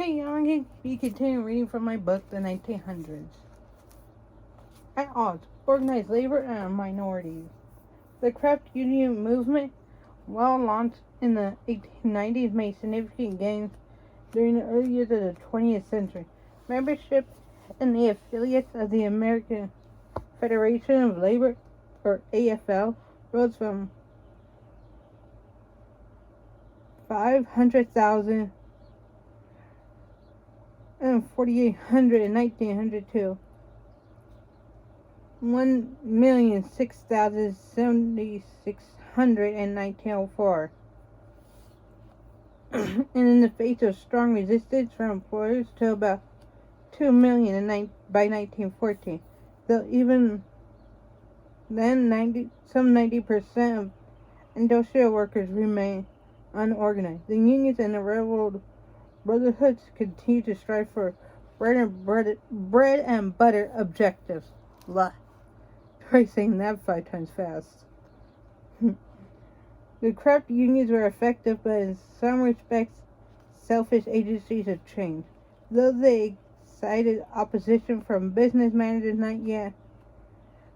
Hey, I'm going to be continuing reading from my book, The 1900s. At odds, organized labor and minorities. The craft union movement, while launched in the 1890s, made significant gains during the early years of the 20th century. Membership in the affiliates of the American Federation of Labor, or AFL, rose from 500,000 and 4,800 in 1902. 1,006,700 in 1904. And in the face of strong resistance from employers to about 2 million by 1914. Though even then, 90% of industrial workers remain unorganized. The unions and the railroad brotherhoods continue to strive for bread and butter objectives. Try saying that 5 times fast. The craft unions were effective, but in some respects, selfish agencies of change. Though they excited opposition from business managers not yet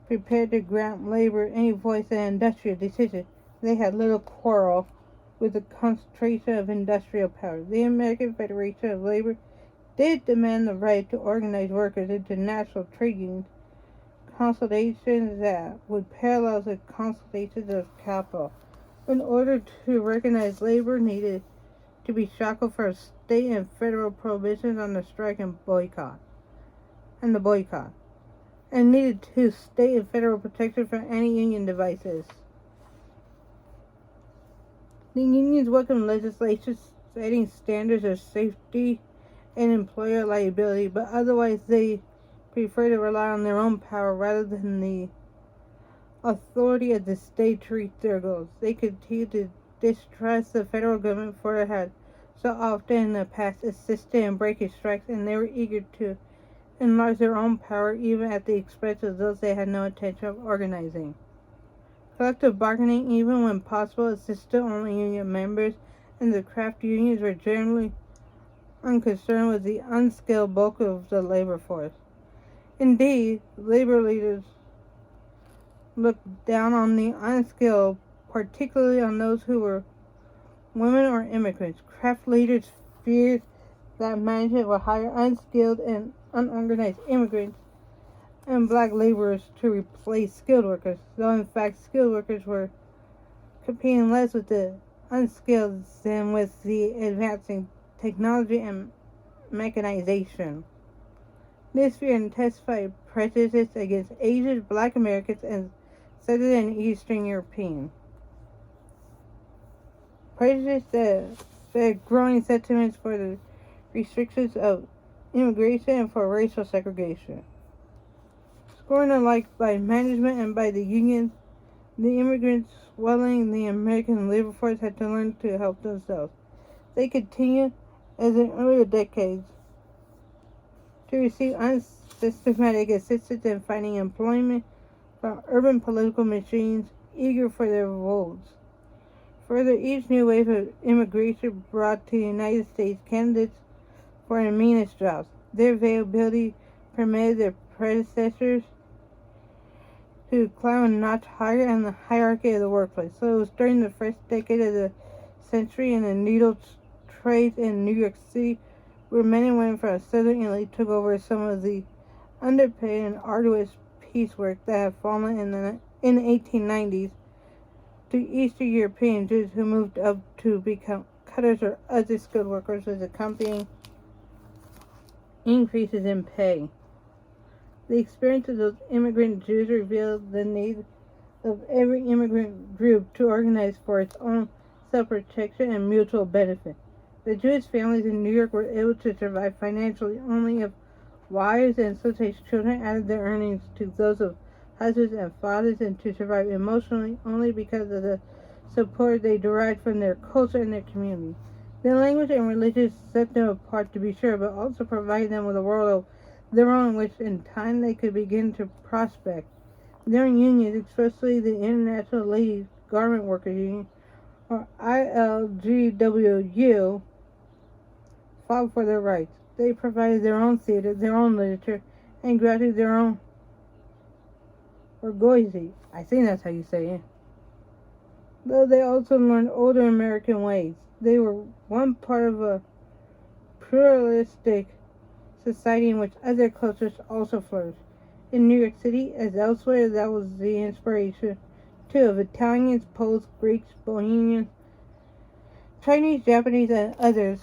prepared to grant labor any voice in industrial decisions, they had little quarrel with the concentration of industrial power. The American Federation of Labor did demand the right to organize workers into national trade unions, consultations that would parallel the consultations of capital. In order to recognize labor needed to be shackled for state and federal prohibitions on the strike and the boycott, and needed to state and federal protection from any union devices. The unions welcomed legislation setting standards of safety and employer liability, but otherwise they prefer to rely on their own power rather than the authority of the state to reach their goals. They continue to distrust the federal government for it had so often in the past assisted in breaking strikes, and they were eager to enlarge their own power even at the expense of those they had no intention of organizing. Collective bargaining, even when possible, assisted only union members, and the craft unions were generally unconcerned with the unskilled bulk of the labor force. Indeed, labor leaders looked down on the unskilled, particularly on those who were women or immigrants. Craft leaders feared that management would hire unskilled and unorganized immigrants and black laborers to replace skilled workers, though in fact skilled workers were competing less with the unskilled than with the advancing technology and mechanization. This fear intensified prejudices against Asian, Black Americans, and Southern and Eastern Europeans. Prejudice that fed growing sentiments for the restrictions of immigration and for racial segregation. Scorned alike by management and by the unions, the immigrants swelling the American labor force had to learn to help themselves. They continued, as in earlier decades, to receive unsystematic assistance in finding employment from urban political machines eager for their revolts. Further, each new wave of immigration brought to the United States candidates for the meanest jobs. Their availability permitted their predecessors to climb a notch higher in the hierarchy of the workplace. So it was during the first decade of the century in the needle trade in New York City where men and women from the Southern elite took over some of the underpaid and arduous piecework that had fallen in the 1890s to Eastern European Jews who moved up to become cutters or other skilled workers with accompanying increases in pay. The experience of those immigrant Jews revealed the need of every immigrant group to organize for its own self-protection and mutual benefit. The Jewish families in New York were able to survive financially only if wives and sometimes children added their earnings to those of husbands and fathers, and to survive emotionally only because of the support they derived from their culture and their community. Their language and religion set them apart, to be sure, but also provided them with a world of their own in which in time they could begin to prospect. Their unions, especially the International Ladies Garment Workers Union, or ILGWU, fought for their rights. They provided their own theater, their own literature, and granted their own orgoizy. I think that's how you say it. Though they also learned older American ways. They were one part of a pluralistic society in which other cultures also flourished. In New York City, as elsewhere, that was the inspiration, too, of Italians, Poles, Greeks, Bohemians, Chinese, Japanese, and others,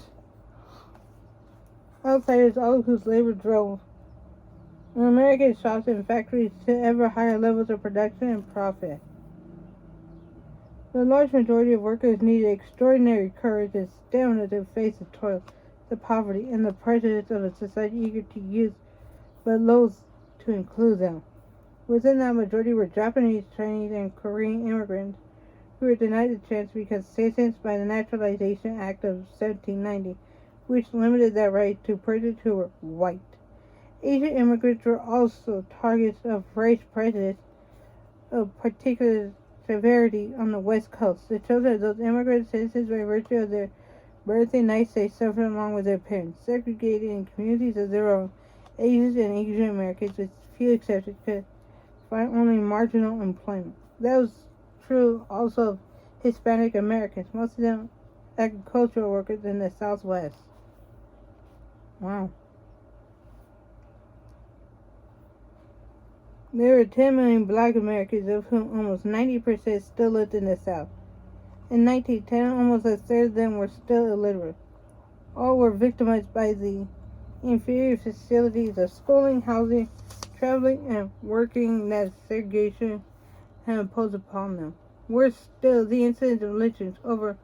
outsiders, all whose labor drove American shops and factories to ever higher levels of production and profit. The large majority of workers needed extraordinary courage and stamina to face the toil, the poverty, and the prejudice of a society eager to use but loath to include them. Within that majority were Japanese, Chinese, and Korean immigrants who were denied the chance because sentenced by the Naturalization Act of 1790, which limited that right to persons who were white. Asian immigrants were also targets of race prejudice of particular severity on the West Coast. The children of those immigrant citizens, by virtue of their birth in the United States, suffered along with their parents, segregated in communities of their own. Asians and Asian Americans, with few exceptions, could find only marginal employment. That was true also of Hispanic Americans, most of them agricultural workers in the Southwest. Wow. There were 10 million black Americans, of whom almost 90% still lived in the South. In 1910, almost a third of them were still illiterate. All were victimized by the inferior facilities of schooling, housing, traveling, and working that segregation had imposed upon them. Worse still, the incidence of lynchings, over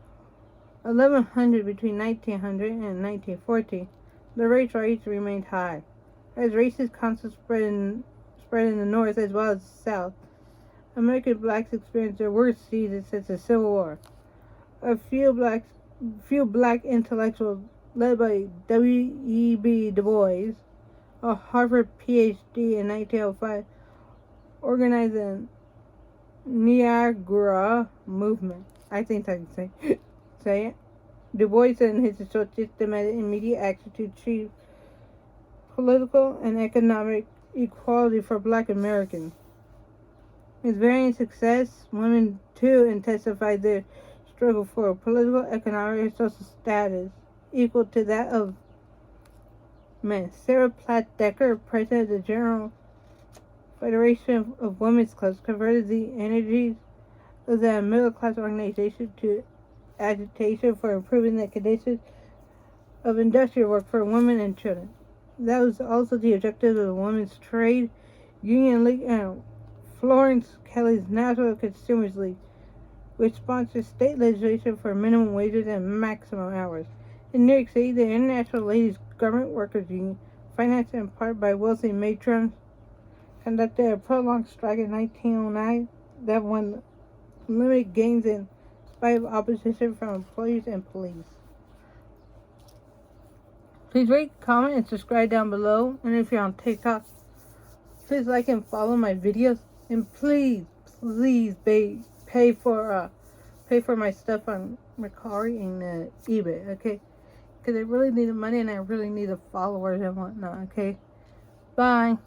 1,100 between 1900 and 1914. The race riots remained high. As racist conflicts spread in the North as well as the South, American blacks experienced their worst season since the Civil War. A few black intellectuals, led by W.E.B. Du Bois, a Harvard Ph.D. in 1905, organized the Niagara movement. I think that's how you say it. Du Bois and his associates demanded immediate action to achieve political and economic equality for black Americans. With varying success, women too intensified their struggle for political, economic, and social status equal to that of men. Sarah Platt Decker, president of the General Federation of Women's Clubs, converted the energies of that middle-class organization to agitation for improving the conditions of industrial work for women and children. That was also the objective of the Women's Trade Union League and Florence Kelly's National Consumers League, which sponsored state legislation for minimum wages and maximum hours. In New York City, the International Ladies Garment Workers Union, financed in part by wealthy matrons, conducted a prolonged strike in 1909 that won limited gains in spite of opposition from employers and police. Please rate, comment, and subscribe down below. And if you're on TikTok, please like and follow my videos. And please pay for my stuff on Mercari and eBay, okay? Because I really need the money and I really need the followers and whatnot, okay? Bye.